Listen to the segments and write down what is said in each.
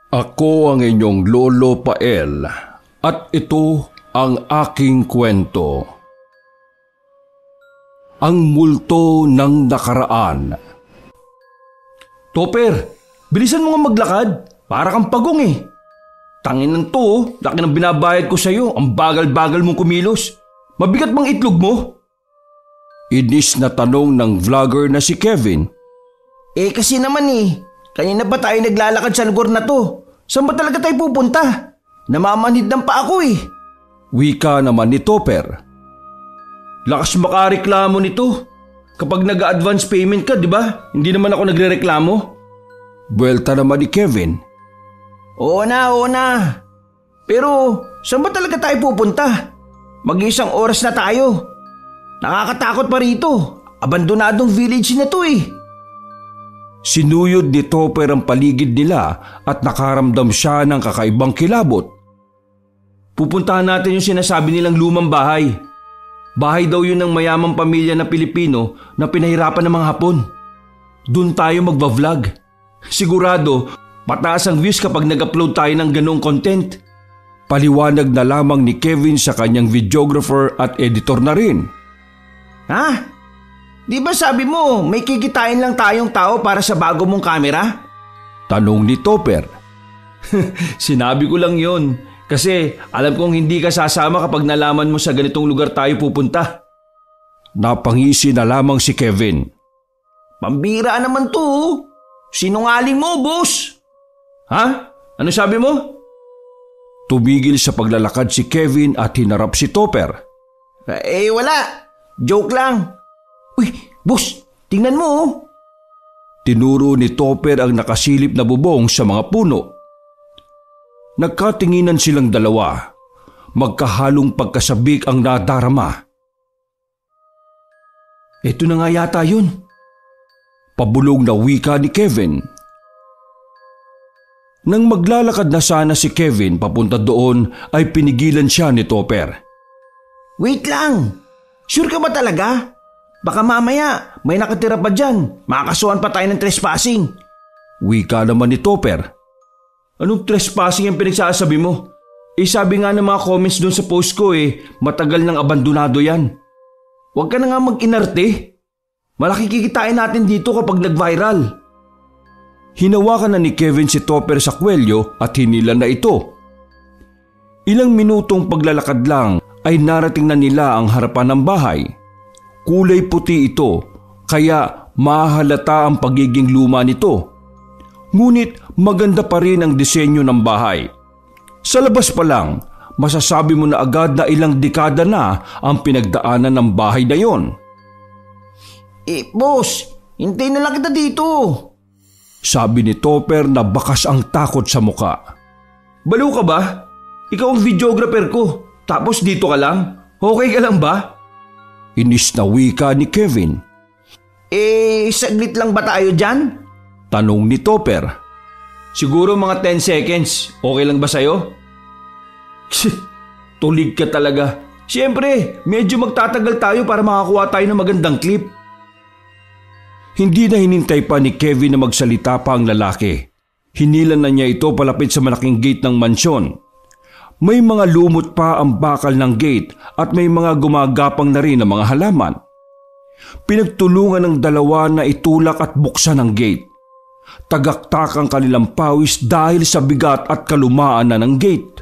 Ako ang inyong Lolo Pael at ito ang aking kwento. Ang multo ng nakaraan. Topper, bilisan mo nga maglakad. Para kang pagong eh. Tangin ng to, laki ng binabayad ko sa'yo. Ang bagal-bagal mong kumilos. Mabigat bang itlog mo? Inis na tanong ng vlogger na si Kevin. Kasi naman kanina pa tayo naglalakad sa lugar na to. Saan ba talaga tayo pupunta? Namamanhid ng pa ako Wika naman ni Topper. Lakas makareklamo nito. Kapag nag-advance payment ka, di ba? Hindi naman ako nagrereklamo. Buwelta naman ni Kevin. Oo na. Pero saan ba talaga tayo pupunta? Mag-isang oras na tayo. Nakakatakot pa rito. Abandonadong village na to Sinuyod ni Topper ang paligid nila at nakaramdam siya ng kakaibang kilabot. Pupuntahan natin yung sinasabi nilang lumang bahay. Bahay daw yun ng mayamang pamilya na Pilipino na pinahirapan ng mga Hapon. Doon tayo magva-vlog. Sigurado, pataas ang views kapag nag-upload tayo ng ganong content. Paliwanag na lamang ni Kevin sa kanyang videographer at editor na rin. Ha? Di ba sabi mo may kikitain lang tayong tao para sa bago mong kamera? Tanong ni Topper. Sinabi ko lang yon kasi alam kong hindi ka sasama kapag nalaman mo sa ganitong lugar tayo pupunta. Napangisi na lamang si Kevin. Pambira naman to. Sinungaling mo, boss. Ha? Ano sabi mo? Tumigil sa paglalakad si Kevin at hinarap si Topper. Wala. Joke lang. Uy, boss, tingnan mo Tinuro ni Topper ang nakasilip na bubong sa mga puno. Nagkatinginan silang dalawa. Magkahalong pagkasabik ang nadarama. Ito na nga yata yun. Pabulong na wika ni Kevin. Nang maglalakad na sana si Kevin papunta doon ay pinigilan siya ni Topper. Wait lang. Sure ka ba talaga? Baka mamaya may nakatira pa dyan. Makakasuhan pa tayo ng trespassing. Wika naman ni Topper. Anong trespassing ang pinagsasabi mo? Sabi nga ng mga comments doon sa post ko matagal nang abandonado yan. Huwag ka na nga mag-inarte. Malaki kikitain natin dito kapag nag-viral. Hinawakan na ni Kevin si Topper sa kwelyo at hinilan na ito. Ilang minutong paglalakad lang ay narating na nila ang harapan ng bahay. Kulay puti ito, kaya mahalata ang pagiging luma nito. Ngunit maganda pa rin ang disenyo ng bahay. Sa labas pa lang, masasabi mo na agad na ilang dekada na ang pinagdaanan ng bahay na yon. Boss, hintayin na lang kita dito. Sabi ni Topper na bakas ang takot sa muka. Baliw ka ba? Ikaw ang videographer ko, tapos dito ka lang? Okay ka lang ba? Inis na wika ni Kevin. Saglit lang ba tayo dyan? Tanong ni Topper. Siguro mga 10 seconds. Okay lang ba sa'yo? Tulig ka talaga. Siyempre, medyo magtatagal tayo para makakuha tayo ng magandang clip. Hindi na hinintay pa ni Kevin na magsalita pa ang lalaki. Hinilan na niya ito palapit sa malaking gate ng mansyon. May mga lumot pa ang bakal ng gate at may mga gumagapang na rin ang mga halaman. Pinagtulungan ng dalawa na itulak at buksan ang gate. Tagaktak ang kanilang pawis dahil sa bigat at kalumaan na ng gate.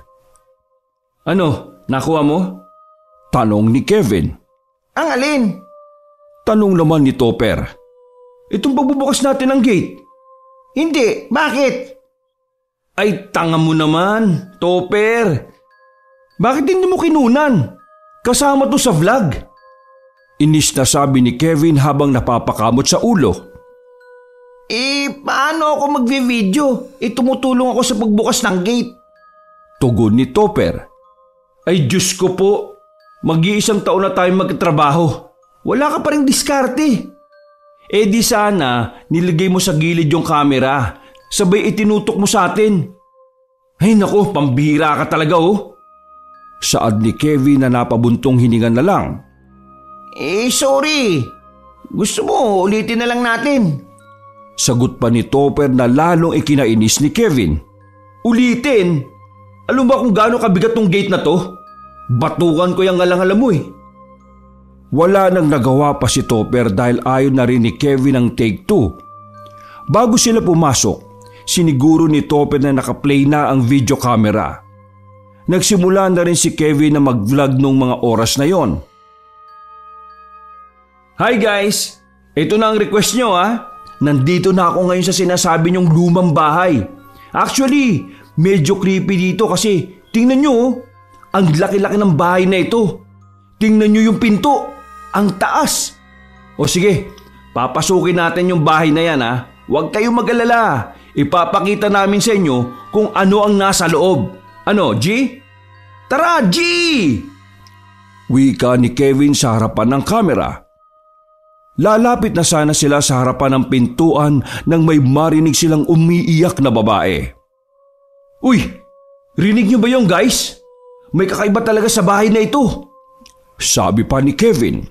Ano, nakuha mo? Tanong ni Kevin. Ang alin? Tanong naman ni Topper. Itong pagbubukas natin ng gate. Hindi, bakit? Ay, tanga mo naman, Topper. Bakit hindi mo kinunan? Kasama to sa vlog. Inis na sabi ni Kevin habang napapakamot sa ulo. Paano ako magvi-video? Tumutulong ako sa pagbukas ng gate. Tugon ni Topper. Ay, Diyos ko po. Mag-iisang taon na tayong magkatrabaho. Wala ka pa ring diskarte. Di sana nilagay mo sa gilid yung camera. Sabay itinutok mo sa atin. Ay nako, pambihira ka talaga Saad ni Kevin na napabuntong hininga na lang. Sorry. Gusto mo, ulitin na lang natin. Sagot pa ni Topper na lalong ikinainis ni Kevin. Ulitin? Alam ba kung gaano kabigat tong gate na to? Batukan ko yung alang-alam mo eh. Wala nang nagawa pa si Topper dahil ayaw na rin ni Kevin ang take 2. Bago sila pumasok, siniguro ni Topper na nakaplay na ang video camera. Nagsimula na rin si Kevin na mag-vlog nung mga oras na yon. Hi guys! Ito na ang request nyo ha. Nandito na ako ngayon sa sinasabi nyong lumang bahay. Actually, medyo creepy dito kasi tingnan nyo oh. Ang laki-laki ng bahay na ito. Tingnan nyo yung pinto. Ang taas. O sige, papasukin natin yung bahay na yan ha. Huwag kayong mag-alala. Ipapakita namin sa inyo kung ano ang nasa loob. Ano, G? Tara, G! Wika ni Kevin sa harapan ng kamera. Lalapit na sana sila sa harapan ng pintuan nang may marinig silang umiiyak na babae. Uy! Rinig niyo ba yung guys? May kakaiba talaga sa bahay na ito. Sabi pa ni Kevin.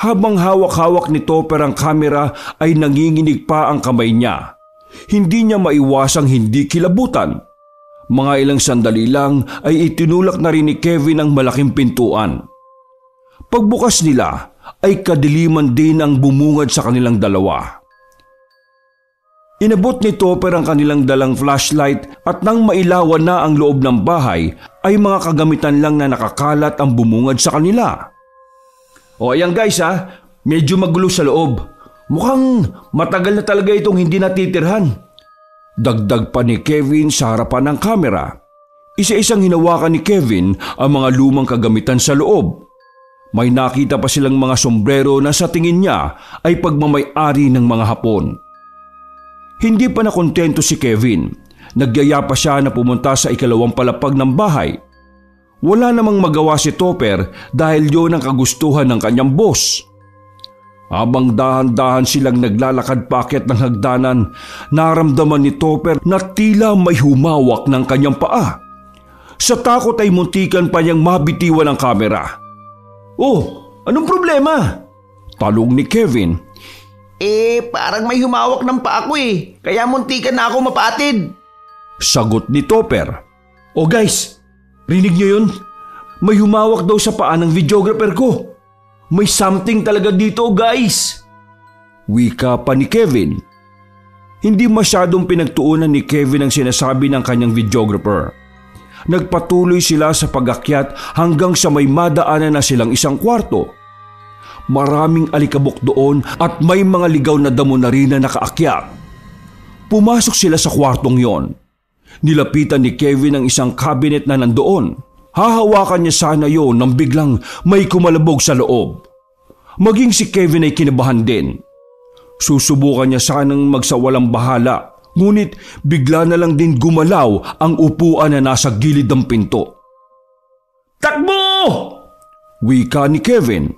Habang hawak-hawak ni Topper ang kamera ay nanginginig pa ang kamay niya. Hindi niya maiwasang hindi kilabutan. Mga ilang sandali lang ay itinulak na rin ni Kevin ang malaking pintuan. Pagbukas nila ay kadiliman din ang bumungad sa kanilang dalawa. Inabot ni Topper ang kanilang dalang flashlight at nang mailawan na ang loob ng bahay ay mga kagamitan lang na nakakalat ang bumungad sa kanila. O ayan guys ha, medyo magulo sa loob. Mukhang matagal na talaga itong hindi natitirhan. Dagdag pa ni Kevin sa harapan ng kamera. Isa-isang hinawakan ni Kevin ang mga lumang kagamitan sa loob. May nakita pa silang mga sombrero na sa tingin niya ay pagmamay-ari ng mga Hapon. Hindi pa nakontento si Kevin. Nagyaya pa siya na pumunta sa ikalawang palapag ng bahay. Wala namang magawa si Topper dahil yon ang kagustuhan ng kanyang boss. Habang dahan-dahan silang naglalakad paakyat ng hagdanan, naramdaman ni Topper na tila may humawak ng kanyang paa. Sa takot ay muntikan pa niyang mabitiwan ang kamera. Oh, anong problema? Talong ni Kevin. Parang may humawak ng paa ko eh. Kaya muntikan na ako mapatid. Sagot ni Topper. Oh guys, rinig niyo yun? May humawak daw sa paa ng videographer ko. May something talaga dito guys. Wika pa ni Kevin. Hindi masyadong pinagtuunan ni Kevin ang sinasabi ng kanyang videographer. Nagpatuloy sila sa pag-akyat hanggang sa may madaanan na silang isang kwarto. Maraming alikabok doon at may mga ligaw na damo na rin na nakaakyat. Pumasok sila sa kwartong yon. Nilapitan ni Kevin ang isang cabinet na nandoon. Hahawakan niya sana yon nang biglang may kumalabog sa loob. Maging si Kevin ay kinabahan din. Susubukan niya sanang magsawalang bahala, ngunit bigla na lang din gumalaw ang upuan na nasa gilid ng pinto. Takbo! Wika ni Kevin.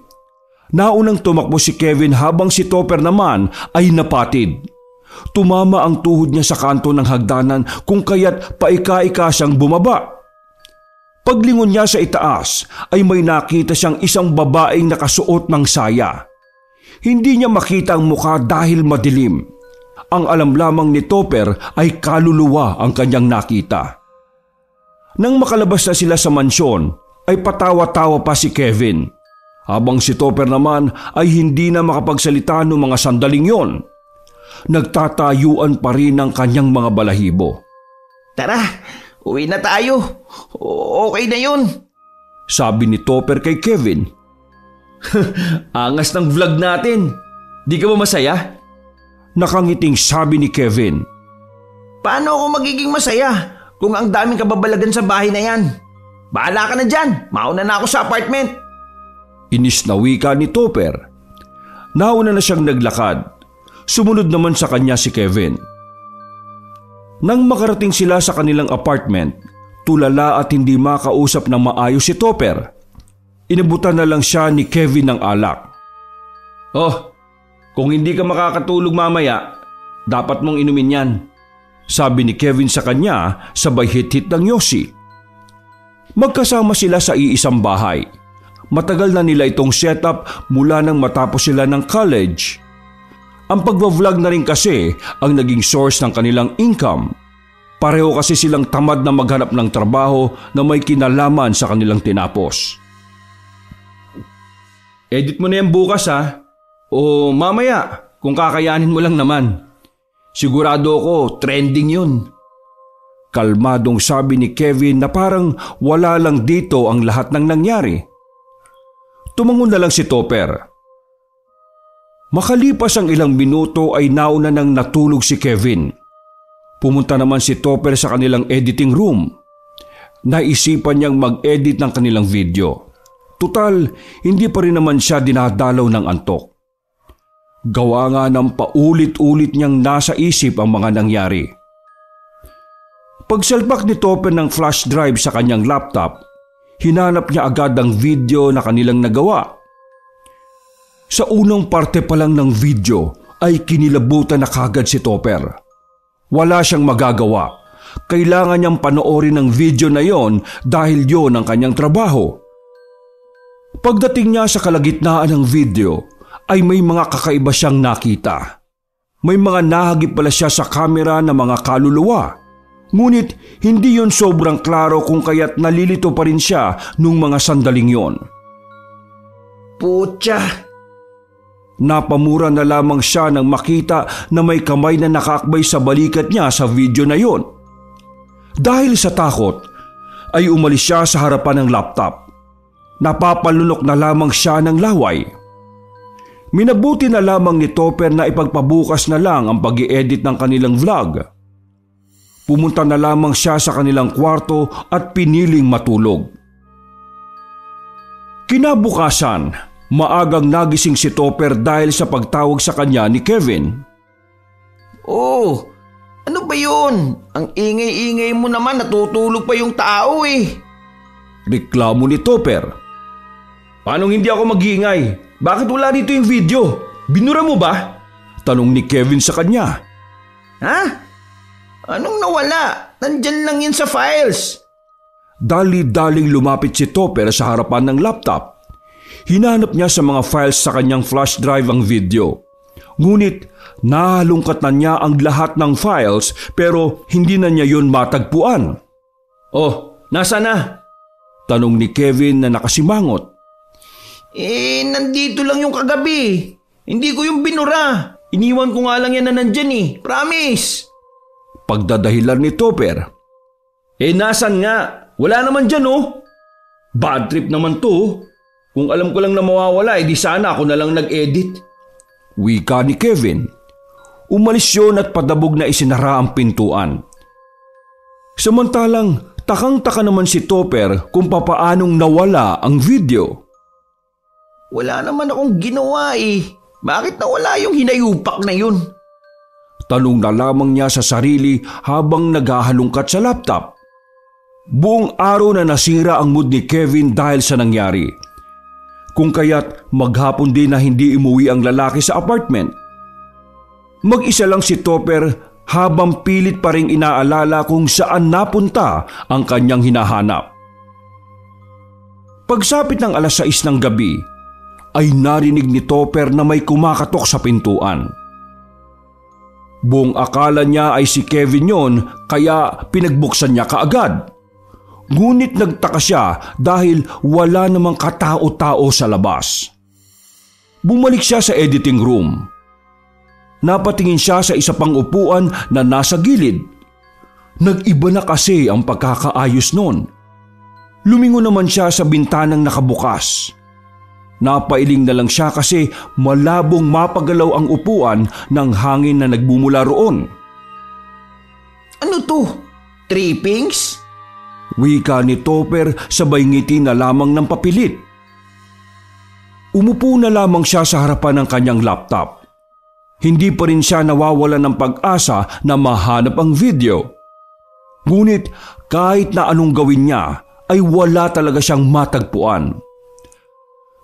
Naunang tumakbo si Kevin habang si Topper naman ay napatid. Tumama ang tuhod niya sa kanto ng hagdanan kung kaya't paika-ika siyang bumaba. Paglingon niya sa itaas ay may nakita siyang isang babaeng nakasuot ng saya. Hindi niya makita ang mukha dahil madilim. Ang alam lamang ni Topper ay kaluluwa ang kanyang nakita. Nang makalabas na sila sa mansyon ay patawa-tawa pa si Kevin. Habang si Topper naman ay hindi na makapagsalita noong mga sandaling yon. Nagtatayuan pa rin ang kanyang mga balahibo. Tara, uwi na tayo. Okay na yun. Sabi ni Topper kay Kevin. Angas ng vlog natin. Di ka ba masaya? Nakangiting sabi ni Kevin. Paano ako magiging masaya kung ang daming kababalagan sa bahay na yan? Bahala ka na dyan. Mauna na ako sa apartment. Inis na wika ni Topper. Nauna na siyang naglakad. Sumunod naman sa kanya si Kevin. Nang makarating sila sa kanilang apartment, tulala at hindi makausap ng maayos si Topper. Inabutan na lang siya ni Kevin ng alak. Oh, kung hindi ka makakatulog mamaya, dapat mong inumin yan. Sabi ni Kevin sa kanya sabay hit-hit ng yosi. Magkasama sila sa iisang bahay. Matagal na nila itong setup mula nang matapos sila ng college. Ang pagbablog na rin kasi ang naging source ng kanilang income. Pareho kasi silang tamad na maghanap ng trabaho na may kinalaman sa kanilang tinapos. Edit mo na yan bukas ha. O mamaya kung kakayanin mo lang naman. Sigurado ako trending yun. Kalmadong sabi ni Kevin na parang wala lang dito ang lahat ng nangyari. Tumangon na lang si Topper. Makalipas ang ilang minuto ay nauna nang natulog si Kevin. Pumunta naman si Topper sa kanilang editing room. Naisipan niyang mag-edit ng kanilang video. Tutal, hindi pa rin naman siya dinadalaw ng antok. Gawa nga ng paulit-ulit niyang nasa isip ang mga nangyari. Pagsalpak ni Topper ng flash drive sa kanyang laptop, hinanap niya agad ang video na kanilang nagawa. Sa unang parte pa lang ng video ay kinilabutan na kagad si Topper. Wala siyang magagawa. Kailangan niyang panoorin ang video na yon dahil yon ang kanyang trabaho. Pagdating niya sa kalagitnaan ng video ay may mga kakaiba siyang nakita. May mga nahagip pala siya sa kamera na mga kaluluwa. Ngunit hindi yon sobrang klaro kung kaya't nalilito pa rin siya nung mga sandaling yon. Putya! Napamura na lamang siya nang makita na may kamay na nakakbay sa balikat niya sa video na yon. Dahil sa takot, ay umalis siya sa harapan ng laptop. Napapalunok na lamang siya ng laway. Minabuti na lamang ni Topper na ipagpabukas na lang ang pag-i-edit ng kanilang vlog. Pumunta na lamang siya sa kanilang kwarto at piniling matulog. Kinabukasan, maagang nagising si Topper dahil sa pagtawag sa kanya ni Kevin. Oh, ano ba yun? Ang ingay-ingay mo naman, natutulog pa yung tao eh. Reklamo ni Topper. Paano hindi ako mag-iingay? Bakit wala dito yung video? Binura mo ba? Tanong ni Kevin sa kanya. Ha? Anong nawala? Nandyan lang yan sa files. Dali-daling lumapit si Topper sa harapan ng laptop. Hinanap niya sa mga files sa kanyang flash drive ang video. Ngunit nahalungkat na niya ang lahat ng files pero hindi na niya yun matagpuan. Oh, nasa na? Tanong ni Kevin na nakasimangot. Nandito lang yung kagabi. Hindi ko yung binura. Iniwan ko nga lang yan na nandyan eh. Promise. Pagdadahilan ni Topper. Nasan nga? Wala naman dyan oh. Bad trip naman to. Kung alam ko lang na mawawala, di sana ako na lang nag-edit. Wika ni Kevin. Umalis yun at padabog na isinara ang pintuan. Samantalang, takang-taka naman si Topper kung papaanong nawala ang video. Wala naman akong ginawa eh. Bakit nawala yung hinayupak na yun? Tanong na lamang niya sa sarili habang naghahalungkat sa laptop. Buong araw na nasira ang mood ni Kevin dahil sa nangyari. Kung kaya't maghapon din na hindi umuwi ang lalaki sa apartment. Mag-isa lang si Topper habang pilit pa ring inaalala kung saan napunta ang kanyang hinahanap. Pagsapit ng 6:00 ng gabi, ay narinig ni Topper na may kumakatok sa pintuan. Buong akala niya ay si Kevin yon kaya pinagbuksan niya kaagad. Ngunit nagtaka siya dahil wala namang katao-tao sa labas. Bumalik siya sa editing room. Napatingin siya sa isa pang upuan na nasa gilid. Nag-iba na kasi ang pagkakaayos noon. Lumingon naman siya sa bintanang nakabukas. Napailing na lang siya kasi malabong mapagalaw ang upuan ng hangin na nagbumula roon. Ano to? Trippings? Wika ni Topper sabay ngiti na lamang ng papilit. Umupo na lamang siya sa harapan ng kanyang laptop. Hindi pa rin siya nawawala ng pag-asa na mahanap ang video. Ngunit kahit na anong gawin niya ay wala talaga siyang matagpuan.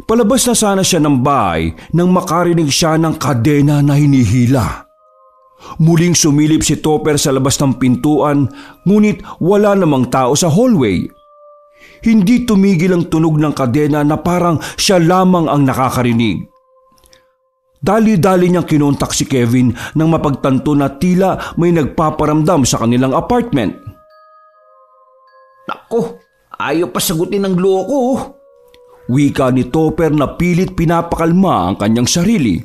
Palabas na sana siya ng bahay nang makarinig siya ng kadena na hinihila. Muling sumilip si Topper sa labas ng pintuan ngunit wala namang tao sa hallway. Hindi tumigil ang tunog ng kadena na parang siya lamang ang nakakarinig. Dali-dali niyang kinontak si Kevin nang mapagtanto na tila may nagpaparamdam sa kanilang apartment. Nako, ayaw pa sagutin ng loko. Wika ni Topper na pilit pinapakalma ang kanyang sarili.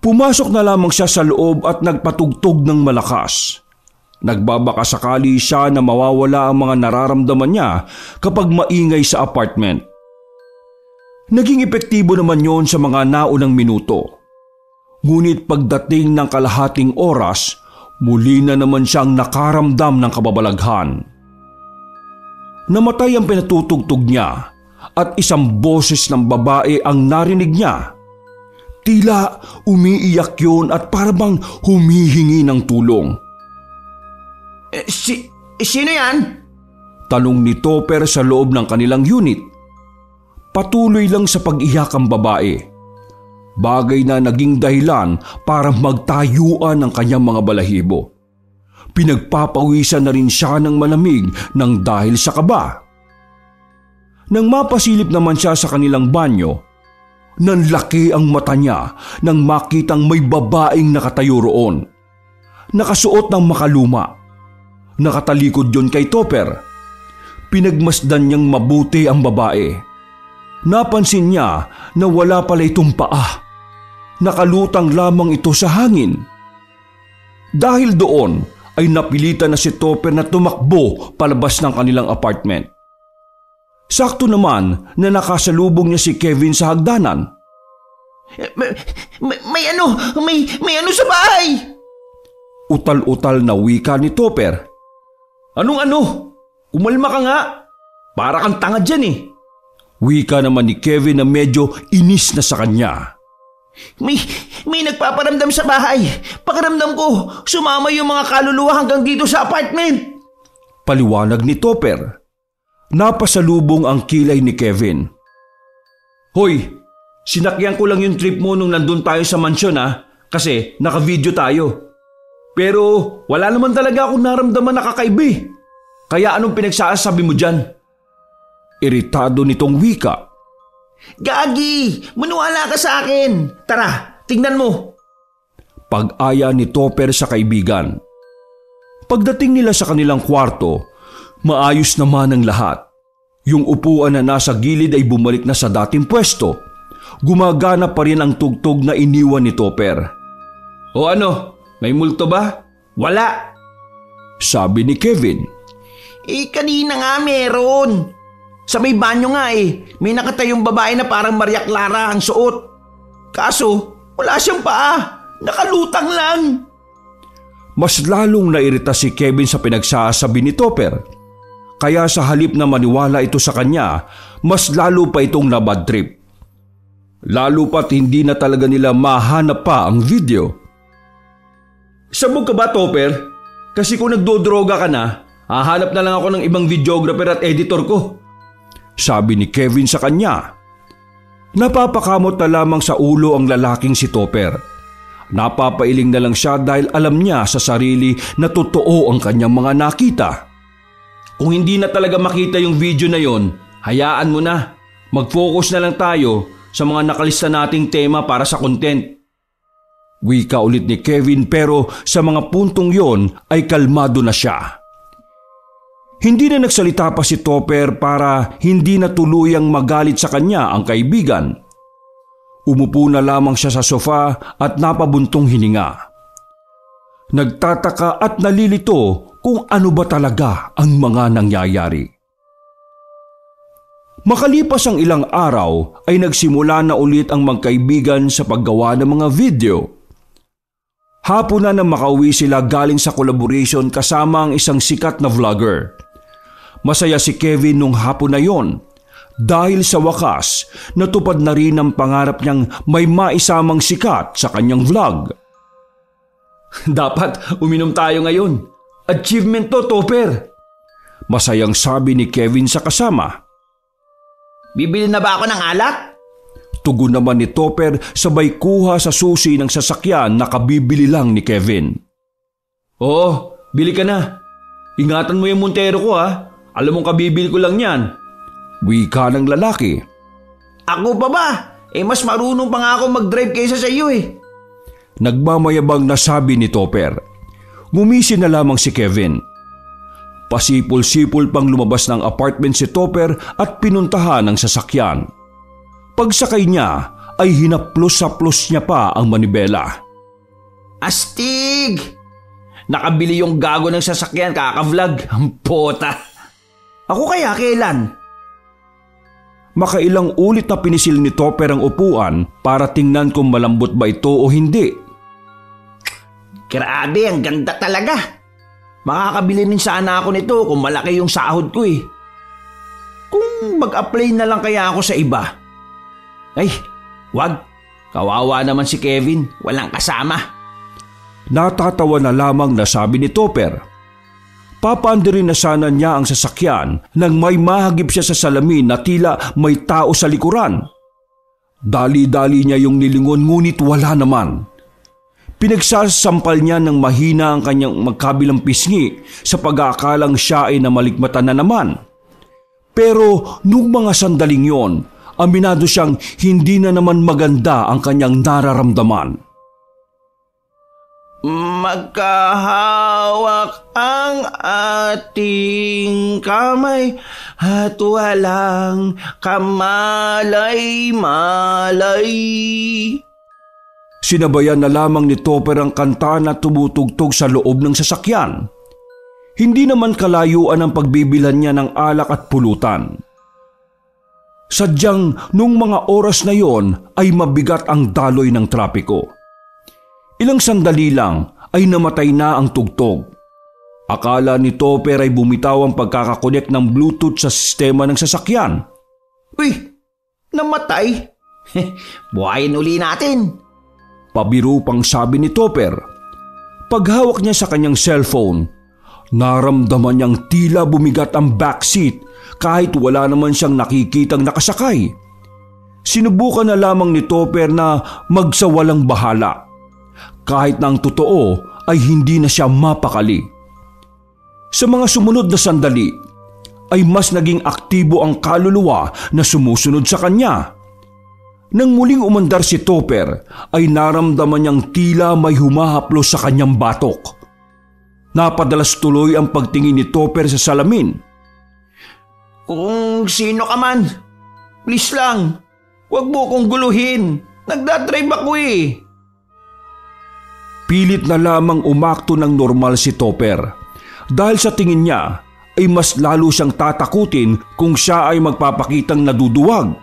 Pumasok na lamang siya sa loob at nagpatugtog ng malakas. Nagbabaka sakali siya na mawawala ang mga nararamdaman niya kapag maingay sa apartment. Naging epektibo naman yon sa mga naunang minuto. Ngunit pagdating ng kalahating oras, muli na naman siyang nakaramdam ng kababalaghan. Namatay ang pinatutugtog niya at isang boses ng babae ang narinig niya. Tila umiiyak yun at parang humihingi ng tulong. Sino yan? Tanong ni Topper sa loob ng kanilang unit. Patuloy lang sa pag-iyak ang babae. Bagay na naging dahilan para magtayuan ang kanyang mga balahibo. Pinagpapawisan na rin siya ng malamig nang dahil sa kaba. Nang mapasilip naman siya sa kanilang banyo, nanlaki ang mata niya nang makitang may babaeng nakatayo roon. Nakasuot ng makaluma. Nakatalikod yon kay Topper. Pinagmasdan niyang mabuti ang babae. Napansin niya na wala pala itong paa. Nakalutang lamang ito sa hangin. Dahil doon ay napilitan na si Topper na tumakbo palabas ng kanilang apartment. Sakto naman na nakasalubong niya si Kevin sa hagdanan. May ano sa bahay! Utal-utal na wika ni Topper. Anong ano? Umalma ka nga. Para kang tanga dyan eh. Wika naman ni Kevin na medyo inis na sa kanya. May nagpaparamdam sa bahay. Pakiramdam ko, sumama yung mga kaluluwa hanggang dito sa apartment. Paliwanag ni Topper. Napasalubong ang kilay ni Kevin. Hoy, sinakyan ko lang yung trip mo nung nandun tayo sa mansyon kasi naka-video tayo. Pero wala naman talaga akong naramdaman na kakaiba. Kaya anong pinagsasabi mo dyan? Iritado nitong wika. Gagi! Maniwala ka sa akin! Tara, tingnan mo! Pag-aya ni Topper sa kaibigan. Pagdating nila sa kanilang kwarto, maayos naman ang lahat. Yung upuan na nasa gilid ay bumalik na sa dating pwesto. Gumagana pa rin ang tugtog na iniwan ni Topper. O ano? May multo ba? Wala! Sabi ni Kevin. Kanina nga meron. Sa may banyo nga may nakatayong babae na parang Maria Clara ang suot. Kaso, wala siyang paa. Nakalutang lang. Mas lalong nairita si Kevin sa pinagsasabi ni Topper. Kaya sa halip na maniwala ito sa kanya, mas lalo pa itong nabad trip. Lalo pat hindi na talaga nila mahanap pa ang video. Sabog ka ba, Topper? Kasi kung nagdodroga ka na, hahanap na lang ako ng ibang videographer at editor ko. Sabi ni Kevin sa kanya. Napapakamot na lamang sa ulo ang lalaking si Topper. Napapailing na lang siya dahil alam niya sa sarili na totoo ang kanyang mga nakita. Kung hindi na talaga makita yung video na yon, hayaan mo na. Mag-focus na lang tayo sa mga nakalista nating tema para sa content. Wika ulit ni Kevin pero sa mga puntong yon ay kalmado na siya. Hindi na nagsalita pa si Topper para hindi na tuluyang magalit sa kanya ang kaibigan. Umupo na lamang siya sa sofa at napabuntong hininga. Nagtataka at nalilito kung ano ba talaga ang mga nangyayari. Makalipas ang ilang araw ay nagsimula na ulit ang magkaibigan sa paggawa ng mga video. Hapon na makauwi sila galing sa collaboration kasama ang isang sikat na vlogger. Masaya si Kevin nung hapon na yon dahil sa wakas natupad na rin ang pangarap niyang may maisamang sikat sa kanyang vlog. Dapat uminom tayo ngayon. Achievement to, Topper. Masayang sabi ni Kevin sa kasama. Bibili na ba ako ng alak? Tugon naman ni Topper sabay kuha sa susi ng sasakyan na kabibili lang ni Kevin. Oo, bili ka na. Ingatan mo yung Montero ko Alam mong kabibili ko lang yan. Wika ng lalaki. Ako pa ba? Mas marunong pa nga ako mag-drive kaysa sa iyo eh. Nagmamayabang na sabi ni Topper. Ngumisi na lamang si Kevin. Pasipol-sipol pang lumabas ng apartment si Topper at pinuntahan ang sasakyan. Pagsakay niya ay hinaplos-saplos niya pa ang manibela. Astig! Nakabili yung gago ng sasakyan kaka-vlog. Ang pota. Ako kaya kailan? Makailang ulit na pinisil ni Topper ang upuan para tingnan kung malambot ba ito o hindi. Grabe, ang ganda talaga. Makakabili din sana ako nito kung malaki yung sahod ko eh. Kung mag-apply na lang kaya ako sa iba. Ay, wag. Kawawa naman si Kevin. Walang kasama. Natatawa na lamang na sabi ni Topper. Papaandirin na sana niya ang sasakyan nang may mahagip siya sa salamin na tila may tao sa likuran. Dali-dali niya yung nilingon ngunit wala naman. Pinagsasampal niya ng mahina ang kanyang magkabilang pisngi sa pag-aakalang siya ay namalikmatan na naman. Pero nung mga sandaling yon, aminado siyang hindi na naman maganda ang kanyang nararamdaman. Magkahawak ang ating kamay at walang kamalay-malay. Sinabayan na lamang ni Topper ang kanta na tumutugtog sa loob ng sasakyan. Hindi naman kalayuan ang pagbibilhan niya ng alak at pulutan. Sadyang nung mga oras na yon ay mabigat ang daloy ng trapiko. Ilang sandali lang ay namatay na ang tugtog. Akala ni Topper ay bumitaw ang pagkakakonek ng Bluetooth sa sistema ng sasakyan. Uy, namatay? Buhayin uli natin. Pabiro pang sabi ni Topper. Paghawak niya sa kanyang cellphone, naramdaman niyang tila bumigat ang backseat kahit wala naman siyang nakikitang nakasakay. Sinubukan na lamang ni Topper na magsawalang bahala. Kahit na ang totoo ay hindi na siya mapakali. Sa mga sumunod na sandali ay mas naging aktibo ang kaluluwa na sumusunod sa kanya. Nang muling umandar si Topper ay naramdaman niyang tila may humahaplos sa kanyang batok. Napadalas tuloy ang pagtingin ni Topper sa salamin. Kung sino ka man, please lang, huwag mo kong guluhin. Nagdadrive ako eh. Pilit na lamang umakto ng normal si Topper dahil sa tingin niya ay mas lalo siyang tatakutin kung siya ay magpapakitang naduduwag.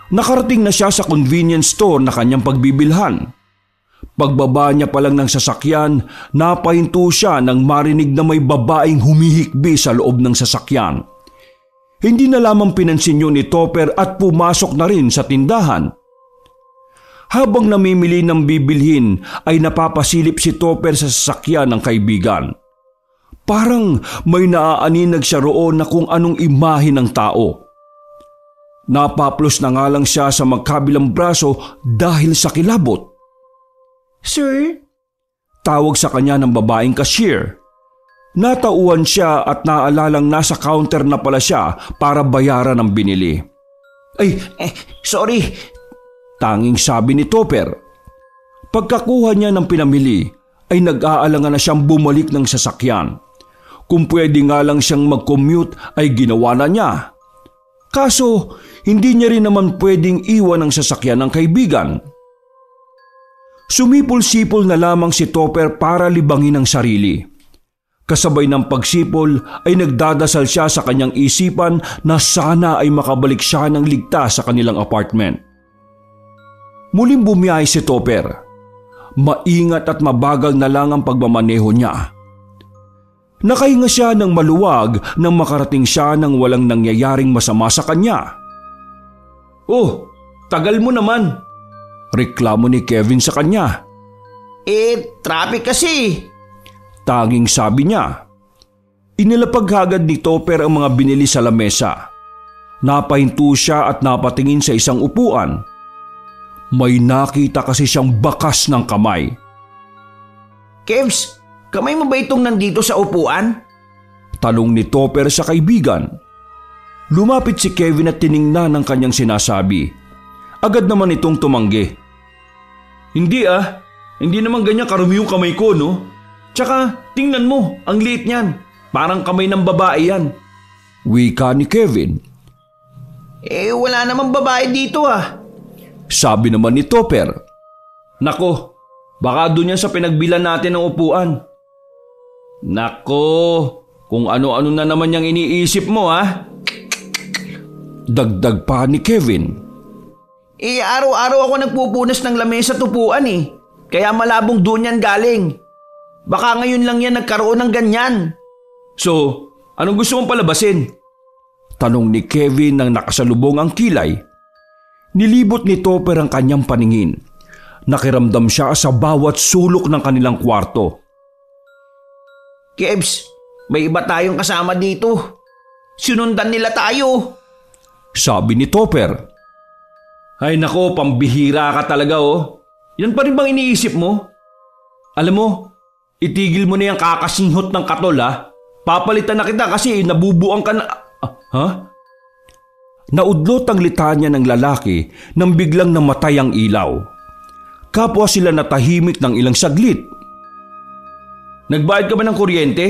Nakarating na siya sa convenience store na kanyang pagbibilhan. Pagbaba niya pa lang ng sasakyan, napahinto siya nang marinig na may babaeng humihikbi sa loob ng sasakyan. Hindi na lamang pinansin yun ni Topper at pumasok na rin sa tindahan. Habang namimili ng bibilhin ay napapasilip si Topper sa sasakyan ng kaibigan. Parang may naaaninag siya roon na kung anong imahe ng tao. Napaplos na nga lang siya sa magkabilang braso dahil sa kilabot. Sir? Tawag sa kanya ng babaeng cashier. Natauan siya at naalalang nasa counter na pala siya para bayaran ang binili. Ay, sorry. Tanging sabi ni Topper. Pagkakuha niya ng pinamili ay nag-aalangan na siyang bumalik ng sasakyan. Kung pwede nga lang siyang mag-commute ay ginawa na niya. Kaso hindi niya rin naman pwedeng iwan ang sasakyan ng kaibigan. Sumipol-sipol na lamang si Topper para libangin ang sarili. Kasabay ng pagsipol ay nagdadasal siya sa kanyang isipan na sana ay makabalik siya ng ligtas sa kanilang apartment. Muling bumiyahe si Topper. Maingat at mabagal na lang ang pagmamaneho niya. Nakahinga siya ng maluwag nang makarating siya nang walang nangyayaring masama sa kanya. Oh, tagal mo naman. Reklamo ni Kevin sa kanya. Traffic kasi. Tanging sabi niya. Inilapag agad ni Topper ang mga binili sa lamesa. Napahinto siya at napatingin sa isang upuan. May nakita kasi siyang bakas ng kamay. Kevs, kamay mo ba itong nandito sa upuan? Tanong ni Topper sa kaibigan. Lumapit si Kevin at tiningnan ang kanyang sinasabi. Agad naman itong tumanggi. Hindi hindi naman ganyan karumi yung kamay ko, no? Tsaka tingnan mo, ang liit niyan. Parang kamay ng babae yan. Wika ni Kevin. Wala namang babae dito Sabi naman ni Topper. Nako, baka doon yan sa pinagbilan natin ng upuan. Nako, kung ano-ano na naman yung iniisip mo Dagdag pa ni Kevin. Araw-araw ako nagpupunas ng lamesa sa tupuan Kaya malabong doon yan galing. Baka ngayon lang yan nagkaroon ng ganyan. So, anong gusto mong palabasin? Tanong ni Kevin nang nakasalubong ang kilay. Nilibot ni Topper ang kanyang paningin. Nakiramdam siya sa bawat sulok ng kanilang kwarto. Kebs, may iba tayong kasama dito. Sinundan nila tayo. Sabi ni Topper. Ay nako, pambihira ka talaga Yan pa rin bang iniisip mo? Alam mo, itigil mo na yung kakasinghot ng katol Papalitan na kita kasi nabubuang ka na... Naudlot ang litanya ng lalaki nang biglang namatay ang ilaw. Kapwa sila natahimik ng ilang saglit. Nagbayad ka ba ng kuryente?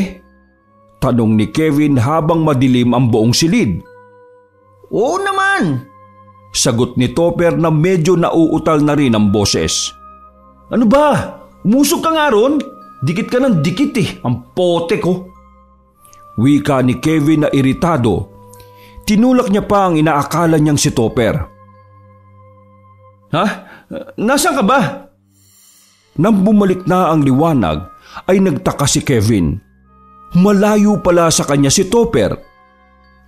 Tanong ni Kevin habang madilim ang buong silid. Oo naman. Sagot ni Topper na medyo nauutal na rin ang boses. Ano ba? Umusog ka nga ron? Dikit ka ng dikit Ang pote ko. Wika ni Kevin na iritado. Tinulak niya pa ang inaakala niyang si Topper. Nasaan ka ba? Nang bumalik na ang liwanag ay nagtaka si Kevin. Malayo pala sa kanya si Topper.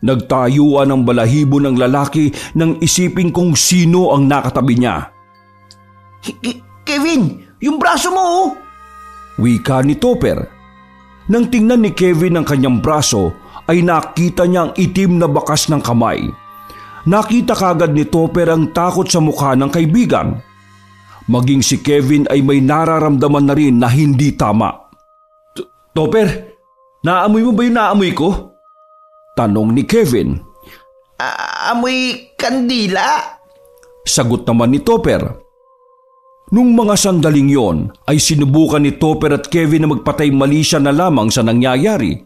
Nagtayuan ang balahibo ng lalaki nang isipin kung sino ang nakatabi niya. Kevin, yung braso mo Wika ni Topper. Nang tingnan ni Kevin ang kanyang braso ay nakita niya ang itim na bakas ng kamay. Nakita kagad ni Topper ang takot sa mukha ng kaibigan. Maging si Kevin ay may nararamdaman na rin na hindi tama. Topper, naamoy mo ba yung naamoy ko? Tanong ni Kevin. Amoy kandila? Sagot naman ni Topper. Nung mga sandaling yon ay sinubukan ni Topper at Kevin na magpatay mali siya na lamang sa nangyayari.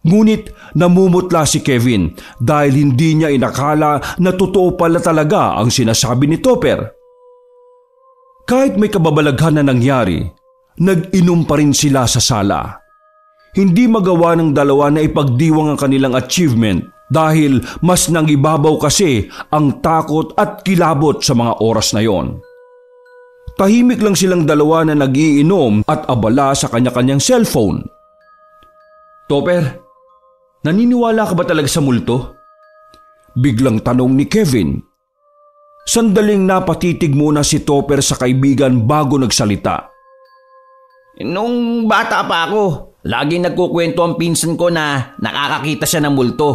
Ngunit namumutla si Kevin dahil hindi niya inakala na totoo pala talaga ang sinasabi ni Topper. Kahit may kababalaghan na nangyari, nag-inom pa rin sila sa sala. Hindi magawa ng dalawa na ipagdiwang ang kanilang achievement dahil mas nangibabaw kasi ang takot at kilabot sa mga oras na yon. Tahimik lang silang dalawa na nag-iinom at abala sa kanya-kanyang cellphone. Topper, naniniwala ka ba talaga sa multo? Biglang tanong ni Kevin. Sandaling napatitig muna si Topper sa kaibigan bago nagsalita. Nung bata pa ako, laging nagkukwento ang pinsan ko na nakakakita siya ng multo.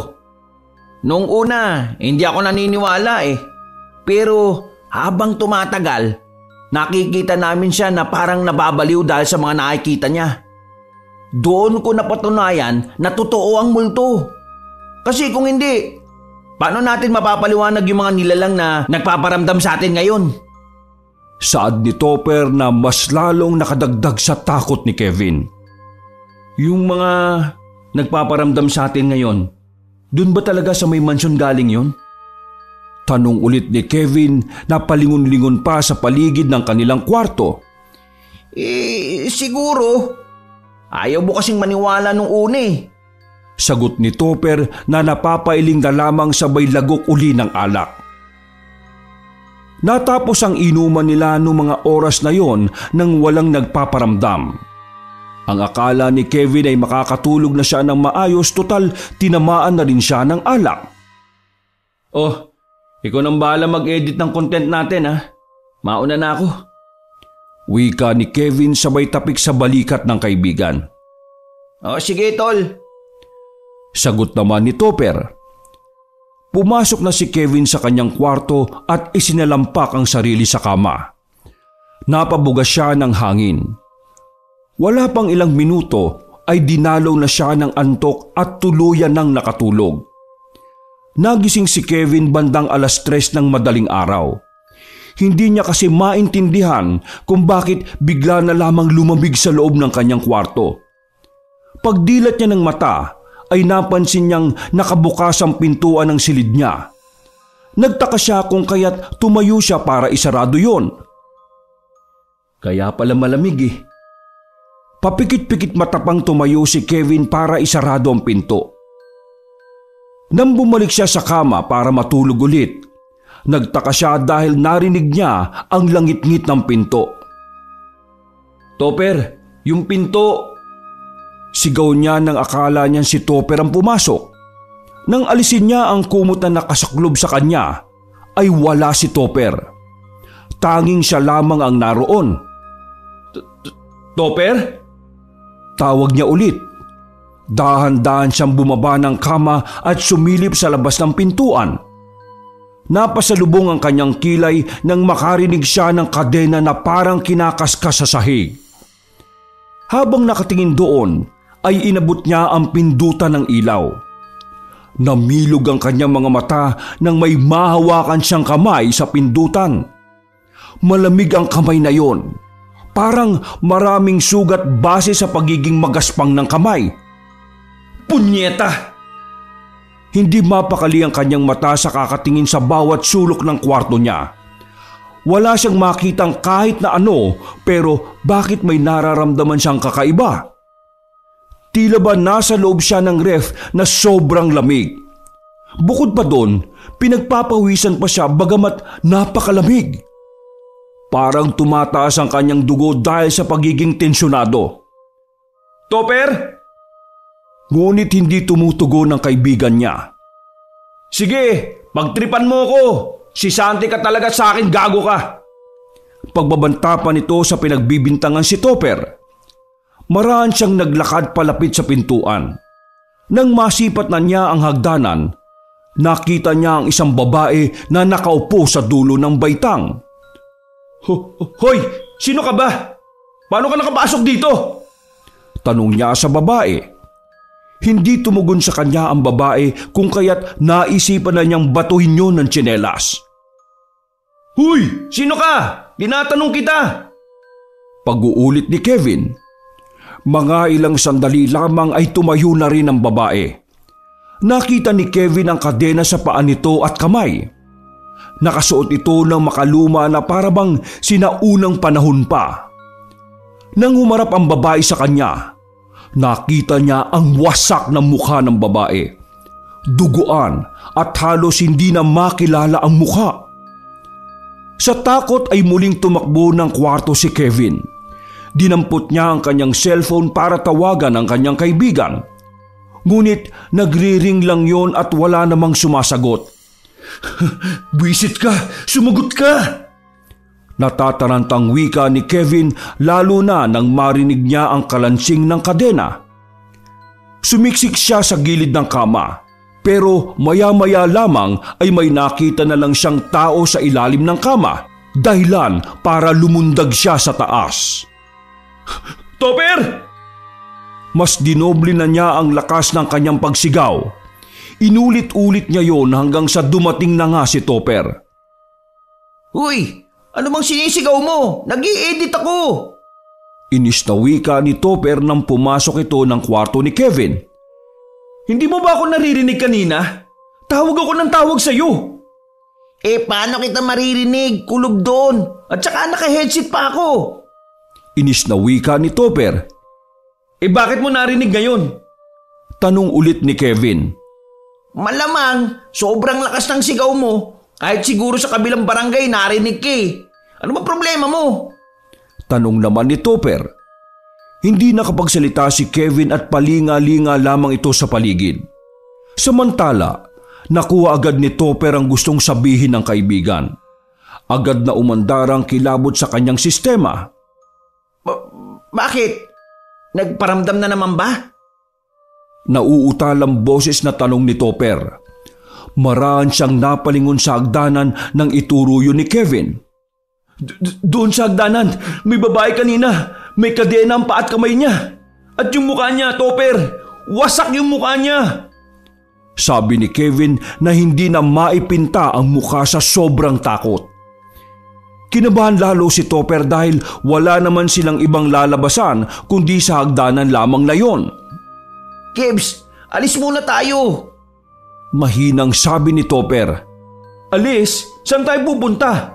Nung una, hindi ako naniniwala Pero habang tumatagal, nakikita namin siya na parang nababaliw dahil sa mga nakikita niya. Doon ko napatunayan na totoo ang multo. Kasi kung hindi, paano natin mapapaliwanag yung mga nilalang na nagpaparamdam sa atin ngayon? Saad ni Topper na mas lalong nakadagdag sa takot ni Kevin. Yung mga nagpaparamdam sa atin ngayon, dun ba talaga sa may mansyon galing yun? Tanong ulit ni Kevin na palingon-lingon pa sa paligid ng kanilang kwarto. Siguro. Ayaw mo kasing maniwala nung una Sagot ni Topper na napapailing na lamang sabay lagok uli ng alak. Natapos ang inuman nila noong mga oras na yon nang walang nagpaparamdam. Ang akala ni Kevin ay makakatulog na siya ng maayos, total tinamaan na rin siya ng alak. Ikaw nang bahala mag-edit ng content natin Mauna na ako. Wika ni Kevin sabay tapik sa balikat ng kaibigan. Sige tol. Sagot naman ni Topper. Pumasok na si Kevin sa kanyang kwarto at isinalampak ang sarili sa kama. Napabuga siya ng hangin. Wala pang ilang minuto ay dinalaw na siya ng antok at tuluyan ng nakatulog. Nagising si Kevin bandang 3:00 ng madaling araw. Hindi niya kasi maintindihan kung bakit bigla na lamang lumamig sa loob ng kanyang kwarto. Pagdilat niya ng mata ay napansin niyang nakabukas ang pintuan ng silid niya. Nagtaka siya kung kaya't tumayo siya para isarado yon. Kaya pala malamig eh. Papikit-pikit matapang tumayo si Kevin para isarado ang pinto. Nang bumalik siya sa kama para matulog ulit, nagtaka siya dahil narinig niya ang langit-ngit ng pinto. "Topper, yung pinto!" Sigaw niya nang akala niyan si Topper ang pumasok. Nang alisin niya ang kumot na nakasaklob sa kanya, ay wala si Topper. Tanging siya lamang ang naroon. "Topper?" Tawag niya ulit. Dahan-dahan siyang bumaba ng kama at sumilip sa labas ng pintuan. Napasalubong ang kanyang kilay nang makarinig siya ng kadena na parang kinakaskas sa sahig. Habang nakatingin doon, ay inabot niya ang pindutan ng ilaw. Namilog ang kanyang mga mata nang may mahawakan siyang kamay sa pindutan. Malamig ang kamay na yon. Parang maraming sugat base sa pagiging magaspang ng kamay. Punyeta! Hindi mapakali ang kanyang mata sa kakatingin sa bawat sulok ng kwarto niya. Wala siyang makitang kahit na ano, pero bakit may nararamdaman siyang kakaiba? Tila ba nasa loob siya ng ref na sobrang lamig. Bukod pa doon, pinagpapawisan pa siya bagamat napakalamig. Parang tumataas ang kanyang dugo dahil sa pagiging tensyonado. "Topper?" Ngunit hindi tumutugon ng kaibigan niya. "Sige, pagtripan mo ko. Si Santi ka talaga sa akin, gago ka." Pagbabanta pa nito sa pinagbibintangan si Topper. Maraan siyang naglakad palapit sa pintuan. Nang masipat na niya ang hagdanan, nakita niya ang isang babae na nakaupo sa dulo ng baitang. Hoy! Sino ka ba? Paano ka nakapasok dito?" Tanong niya sa babae. Hindi tumugon sa kanya ang babae kung kaya't naisipan na niyang batuhin yun ng tsinelas. "Huy! Sino ka? Tinatanong kita!" Pag-uulit ni Kevin. Mga ilang sandali lamang ay tumayo na rin ang babae. Nakita ni Kevin ang kadena sa paa nito at kamay. Nakasuot ito ng makaluma na parabang sinaunang panahon pa. Nang humarap ang babae sa kanya, nakita niya ang wasak na mukha ng babae. Duguan at halos hindi na makilala ang mukha. Sa takot ay muling tumakbo ng kwarto si Kevin. Dinampot niya ang kanyang cellphone para tawagan ang kanyang kaibigan. Ngunit nagri-ring lang yon at wala namang sumasagot. "Buisit ka! Sumagot ka!" Natatarantang wika ni Kevin lalo na nang marinig niya ang kalansing ng kadena. Sumiksik siya sa gilid ng kama, pero maya-maya lamang ay may nakita na lang siyang tao sa ilalim ng kama, dahilan para lumundag siya sa taas. "Topper!" Mas dinoble na niya ang lakas ng kanyang pagsigaw. Inulit-ulit niya yon hanggang sa dumating na nga si Topper. "Uy! Ano bang sinisigaw mo? Nag-i-edit ako!" Inis na wika ni Topper nang pumasok ito ng kwarto ni Kevin. "Hindi mo ba ako naririnig kanina? Tawag ako ng tawag sa'yo." Paano kita maririnig? Kulob doon. At saka naka-headset pa ako." Inis na wika ni Topper. Bakit mo narinig ngayon?" Tanong ulit ni Kevin. "Malamang, sobrang lakas ng sigaw mo. Kahit siguro sa kabilang barangay narinig ka eh. Ano ba problema mo?" Tanong naman ni Topper. Hindi nakapagsalita si Kevin at palinga-linga lamang ito sa paligid. Samantala, nakuha agad ni Topper ang gustong sabihin ng kaibigan. Agad na umandar ang kilabot sa kanyang sistema. Bakit? Nagparamdam na naman ba?" Nauutalang boses na tanong ni Topper. Maraan siyang napalingon sa hagdanan nang ituro yun ni Kevin. Doon sa hagdanan, may babae kanina. May kadena ang paa at kamay niya. At yung mukha niya, Topper, wasak yung mukha niya. Sabi ni Kevin na hindi na maipinta ang mukha sa sobrang takot. Kinabahan lalo si Topper dahil wala naman silang ibang lalabasan kundi sa hagdanan lamang na yon. Kebs, alis muna tayo. Mahinang sabi ni Topper. Alis? Saan tayo pupunta?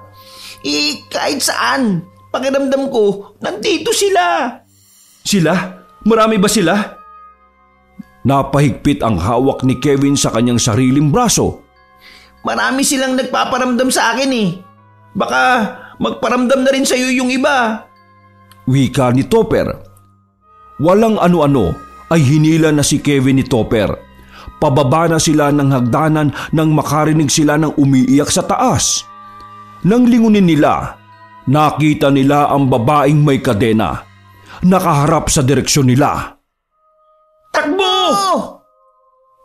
Kahit saan. Pakiramdam ko, nandito sila. Sila? Marami ba sila? Napahigpit ang hawak ni Kevin sa kanyang sariling braso. Marami silang nagpaparamdam sa akin eh. Baka magparamdam na rin sa'yo yung iba. Wika ni Topper. Walang ano-ano ay hinila na si Kevin ni Topper. Pababa na sila ng hagdanan nang makarinig sila ng umiiyak sa taas. Nang lingunin nila, nakita nila ang babaeng may kadena. Nakaharap sa direksyon nila. Takbo!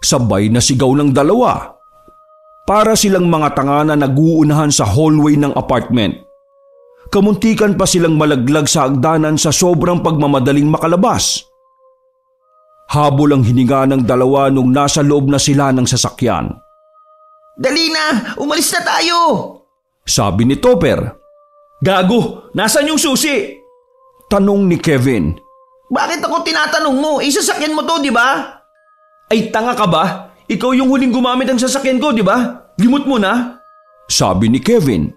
Sabay na sigaw ng dalawa. Para silang mga tanga na naguunahan sa hallway ng apartment. Kamuntikan pa silang malaglag sa hagdanan sa sobrang pagmamadaling makalabas. Habol ang hininga ng dalawa nung nasa loob na sila ng sasakyan. Dali na! Umalis na tayo! Sabi ni Topper. Gago! Nasaan yung susi? Tanong ni Kevin. Bakit ako tinatanong mo? Sasakyan mo to, di ba? Ay tanga ka ba? Ikaw yung huling gumamit ng sasakyan ko, di ba? Limot mo na? Sabi ni Kevin.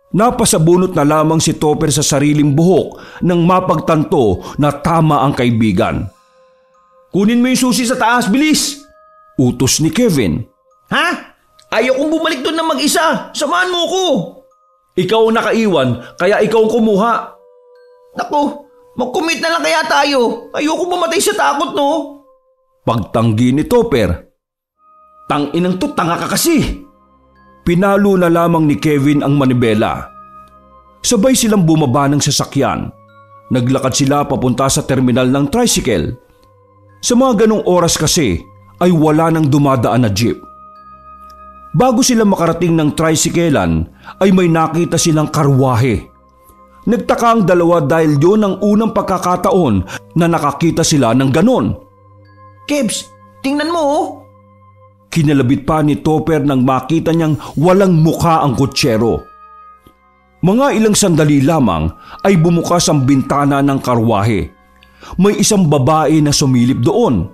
Napasabunot na lamang si Topper sa sariling buhok nang mapagtanto na tama ang kaibigan. Kunin mo yung susi sa taas, bilis! Utos ni Kevin. Ha? Ayaw kong bumalik doon na mag-isa. Samahan mo ko. Ikaw ang nakaiwan, kaya ikaw ang kumuha. Naku, mag-commit na lang kaya tayo. Ayoko mamatay sa takot, no? Pagtanggi ni Topper. Tanginang to, tanga ka kasi. Pinalo na lamang ni Kevin ang manibela. Sabay silang bumaba ng sasakyan. Naglakad sila papunta sa terminal ng tricycle. Sa mga ganong oras kasi ay wala nang dumadaan na jeep. Bago sila makarating ng tricyclean ay may nakita silang karwahe. Nagtaka ang dalawa dahil yun ang unang pagkakataon na nakakita sila ng ganon. Kebs, tingnan mo oh. Kinalabit pa ni Topper nang makita niyang walang mukha ang kutsero. Mga ilang sandali lamang ay bumukas ang bintana ng karwahe. May isang babae na sumilip doon.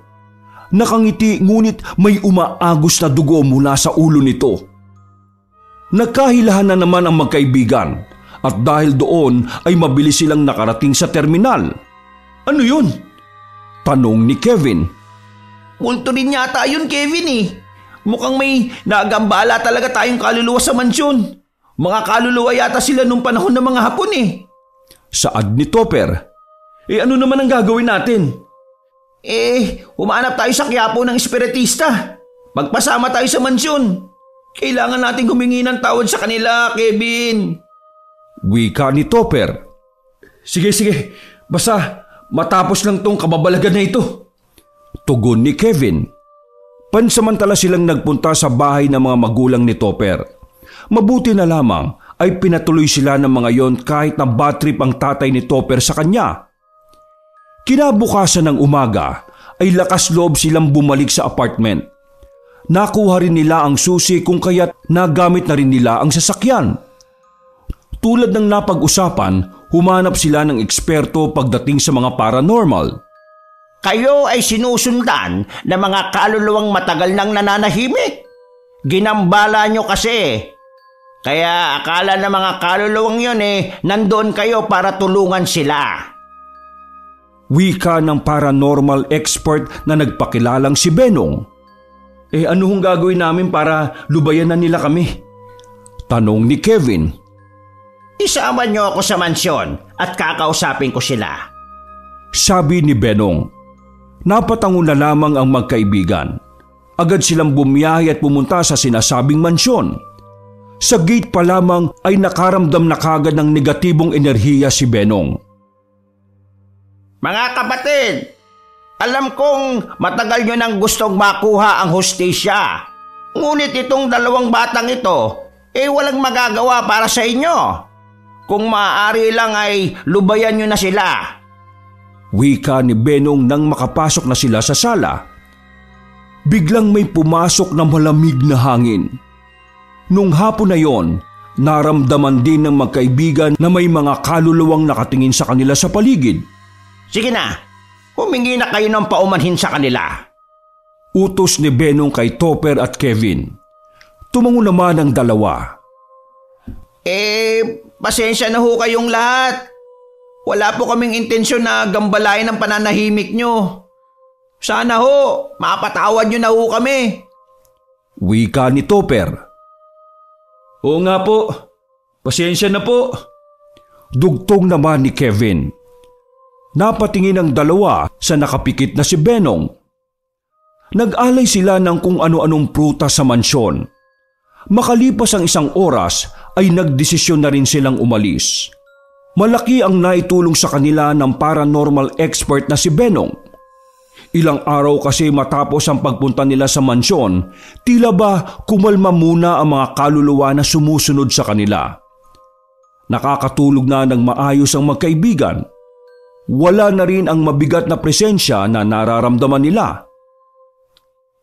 Nakangiti ngunit may umaagos na dugo mula sa ulo nito. Nagkahilahan na naman ang magkaibigan at dahil doon ay mabilis silang nakarating sa terminal. Ano yun? Tanong ni Kevin. Multo rin yata yun, Kevin eh. Mukhang may nagambala talaga tayong kaluluwa sa mansyon. Mga kaluluwa yata sila nung panahon ng mga Hapon eh. Saad ni Topper. Ano naman ang gagawin natin? Humanap tayo sa Quiapo ng espiritista. Magpasama tayo sa mansyon. Kailangan nating humingi ng tawad sa kanila, Kevin. Wika ni Topper. Sige. Basta matapos lang tong kababalagan na ito. Tugon ni Kevin. Pansamantala silang nagpunta sa bahay ng mga magulang ni Topper. Mabuti na lamang ay pinatuloy sila ng mga yon kahit na bad trip ang tatay ni Topper sa kanya. Kinabukasan ng umaga ay lakas loob silang bumalik sa apartment. Nakuha rin nila ang susi kung kaya't nagamit na rin nila ang sasakyan. Tulad ng napag-usapan, humanap sila ng eksperto pagdating sa mga paranormal. Kayo ay sinusundan ng mga kaluluwang matagal nang nananahimik. Ginambala nyo kasi. Kaya akala ng mga kaluluwang yun nandoon kayo para tulungan sila. Wika ng paranormal expert na nagpakilalang si Benong. Ano hong gagawin namin para lubayanan nila kami? Tanong ni Kevin. Isama nyo ako sa mansyon at kakausapin ko sila. Sabi ni Benong. Napatango na lamang ang magkaibigan. Agad silang bumiyahe at pumunta sa sinasabing mansyon. Sa gate pa lamang ay nakaramdam na kagad ng negatibong enerhiya si Benong. Mga kapatid, alam kong matagal nyo nang gustong makuha ang hustisya. Ngunit itong dalawang batang ito, walang magagawa para sa inyo. Kung maaari lang ay lubayan nyo na sila. Wika ni Benong nang makapasok na sila sa sala. Biglang may pumasok na malamig na hangin. Nung hapon na yon Naramdaman din ng magkaibigan na may mga kaluluwang nakatingin sa kanila sa paligid. Sige na, humingi na kayo ng paumanhin sa kanila. Utos ni Benong kay Topper at Kevin. Tumango naman ang dalawa. Pasensya na ho kayong lahat. Wala po kaming intensyon na gambalain ang pananahimik nyo. Sana ho, mapatawad nyo na ho kami. Wika ni Topper. Oo nga po, pasensya na po. Dugtong naman ni Kevin. Napatingin ang dalawa sa nakapikit na si Benong. Nag-alay sila ng kung ano-anong prutas sa mansyon. Makalipas ang isang oras ay nagdesisyon na rin silang umalis. Malaki ang naitulong sa kanila ng paranormal expert na si Benong. Ilang araw kasi matapos ang pagpunta nila sa mansyon, tila ba kumalma muna ang mga kaluluwa na sumusunod sa kanila. Nakakatulog na ng maayos ang magkaibigan. Wala na rin ang mabigat na presensya na nararamdaman nila.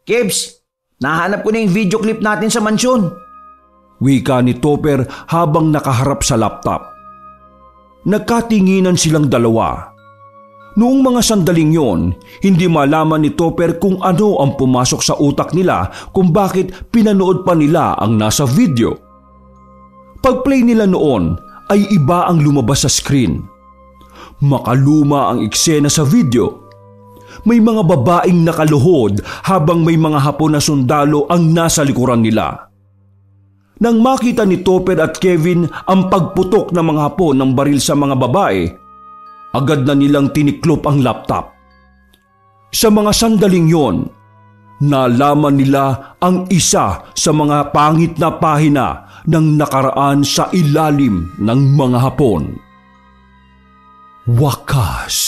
Kebs, nahanap ko na yung video clip natin sa mansyon. Wika ni Topper habang nakaharap sa laptop. Nagkatinginan silang dalawa. Noong mga sandaling yon, hindi malaman ni Topper kung ano ang pumasok sa utak nila kung bakit pinanood pa nila ang nasa video. Pag-play nila noon ay iba ang lumabas sa screen. Makaluma ang eksena sa video. May mga babaeng nakaluhod habang may mga Hapon na sundalo ang nasa likuran nila. Nang makita ni Topper at Kevin ang pagputok ng mga Hapon ng baril sa mga babae, agad na nilang tiniklop ang laptop. Sa mga sandaling yon, nalaman nila ang isa sa mga pangit na pahina ng nakaraan sa ilalim ng mga Hapon. Wakas.